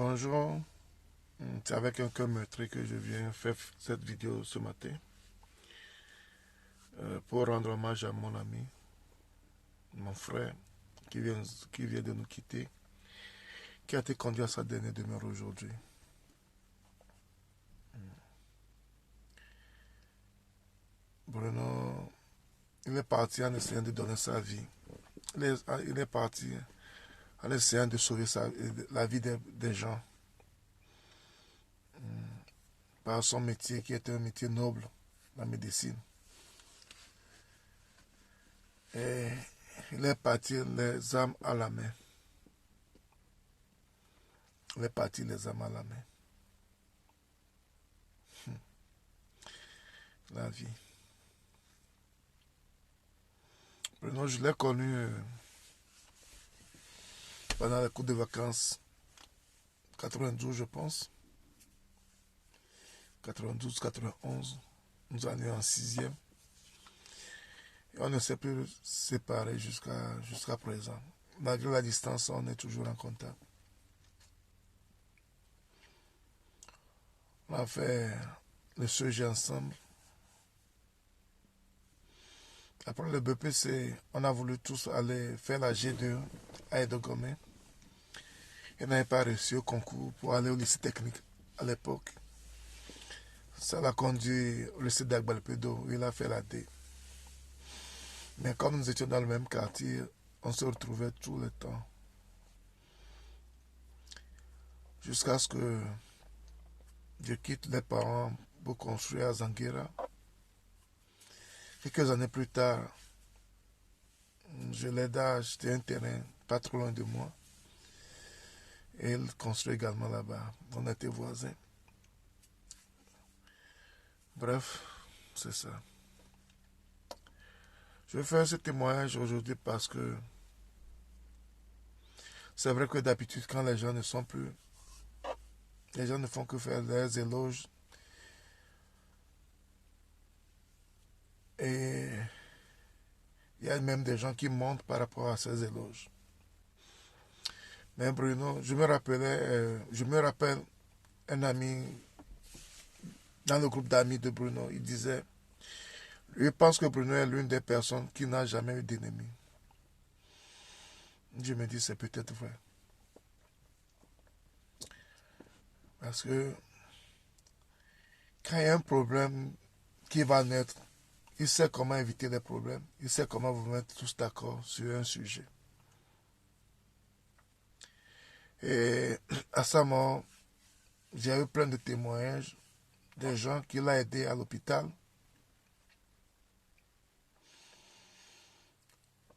Bonjour, c'est avec un cœur meurtri que je viens faire cette vidéo ce matin pour rendre hommage à mon ami, mon frère qui vient de nous quitter, qui a été conduit à sa dernière demeure aujourd'hui. Bruno, il est parti en essayant de donner sa vie. Il est parti en essayant de sauver la vie des gens par son métier qui est un métier noble, la médecine. Et il est parti les armes à la main. Il est parti les armes à la main. La vie. Bruno, je l'ai connu pendant les cours de vacances 92, je pense. 92, 91. Nous en étions en 6e. Et on ne s'est plus séparés jusqu'à présent. Malgré la distance, on est toujours en contact. On a fait le sujet ensemble. Après le BPC, on a voulu tous aller faire la G2 à Edogomé. Et n'avait pas réussi au concours pour aller au lycée technique à l'époque. Ça l'a conduit au lycée d'Agbalpedo où il a fait la D. Mais comme nous étions dans le même quartier, on se retrouvait tout le temps. Jusqu'à ce que je quitte les parents pour construire à Zanguera. Quelques années plus tard, je l'aide à acheter un terrain pas trop loin de moi. Et il construit également là-bas. On était voisins. Bref, c'est ça. Je vais faire ce témoignage aujourd'hui parce que c'est vrai que d'habitude, quand les gens ne sont plus, les gens ne font que faire des éloges. Et il y a même des gens qui montent par rapport à ces éloges. Mais Bruno, je me rappelle un ami dans le groupe d'amis de Bruno, il disait, je pense que Bruno est l'une des personnes qui n'a jamais eu d'ennemi. Je me dis, c'est peut-être vrai. Parce que quand il y a un problème qui va naître, il sait comment éviter les problèmes. Il sait comment vous mettre tous d'accord sur un sujet. Et à sa mort, j'ai eu plein de témoignages de gens qui l'ont aidé à l'hôpital.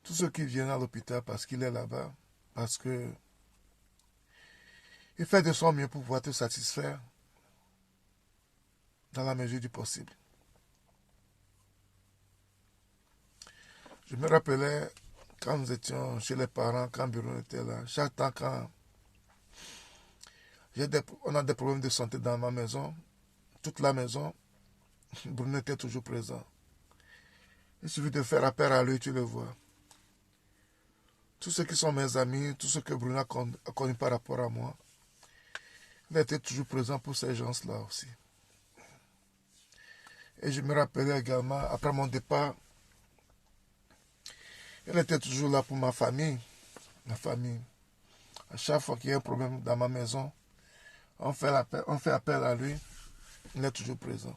Tous ceux qui viennent à l'hôpital parce qu'il est là-bas, parce que il fait de son mieux pour pouvoir te satisfaire dans la mesure du possible. Je me rappelais quand nous étions chez les parents, quand Bruno était là, chaque temps quand on a des problèmes de santé dans ma maison, toute la maison, Bruno était toujours présent. Il suffit de faire appel à lui, tu le vois. Tous ceux qui sont mes amis, tous ceux que Bruno a connus par rapport à moi, il était toujours présent pour ces gens-là aussi. Et je me rappelais également, après mon départ, il était toujours là pour ma famille. Ma famille. À chaque fois qu'il y a un problème dans ma maison, on fait appel à lui. Il est toujours présent.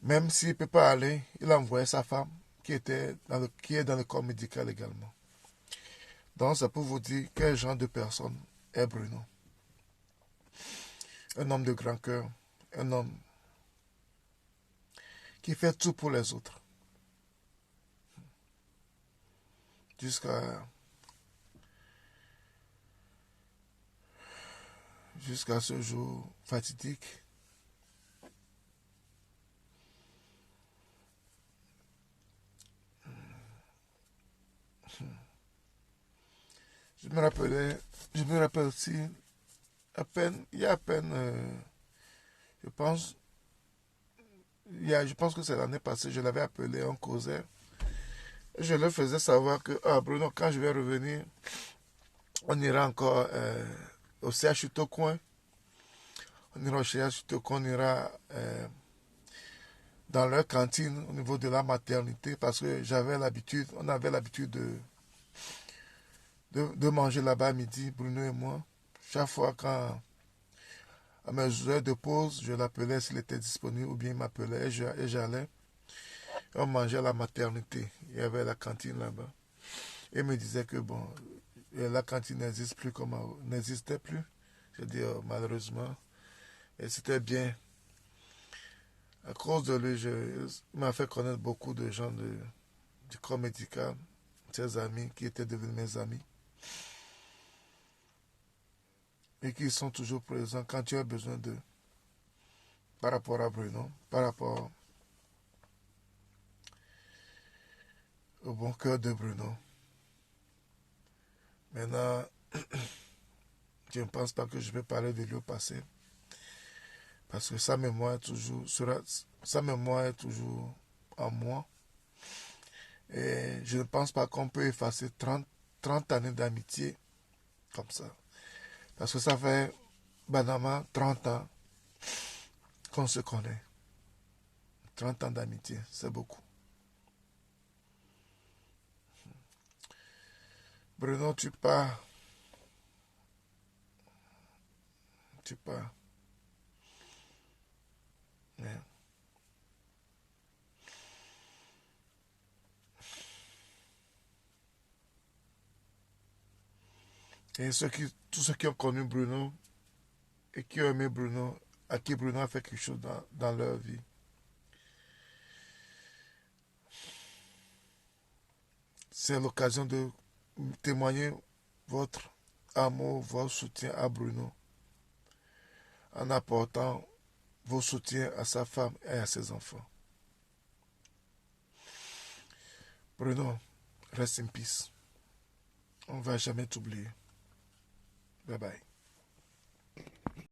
Même s'il ne peut pas aller, il a envoyé sa femme qui est dans le corps médical également. Donc c'est pour vous dire quel genre de personne est Bruno. Un homme de grand cœur, un homme qui fait tout pour les autres. Jusqu'à ce jour fatidique. Je me rappelle aussi, il y a à peine, je pense que c'est l'année passée, je l'avais appelé, on causait. Je leur faisais savoir que, Bruno, quand je vais revenir, on ira encore au CHU Tocoin. On ira au CHU Tocoin, on ira dans leur cantine au niveau de la maternité parce que on avait l'habitude de manger là-bas à midi, Bruno et moi. Chaque fois quand, à mes heures de pause, je l'appelais s'il était disponible ou bien il m'appelait et j'allais. On mangeait à la maternité. Il y avait la cantine là-bas. Et il me disait que bon, la cantine n'existait plus. Je dis malheureusement. Et c'était bien. À cause de lui, il m'a fait connaître beaucoup de gens du corps médical, ses amis qui étaient devenus mes amis. Et qui sont toujours présents quand tu as besoin d'eux. Par rapport à Bruno, par rapport au bon cœur de Bruno. Maintenant, je ne pense pas que je vais parler de lui au passé. Parce que sa mémoire est toujours en moi. Et je ne pense pas qu'on peut effacer 30 années d'amitié comme ça. Parce que ça fait banalement 30 ans qu'on se connaît. 30 ans d'amitié, c'est beaucoup. Bruno, tu pars. Tu pars. Yeah. Et tous ceux qui ont connu Bruno et qui ont aimé Bruno, à qui Bruno a fait quelque chose dans leur vie, c'est l'occasion de témoigner votre amour, votre soutien à Bruno en apportant vos soutiens à sa femme et à ses enfants. Bruno, reste in peace. On ne va jamais t'oublier. Bye bye.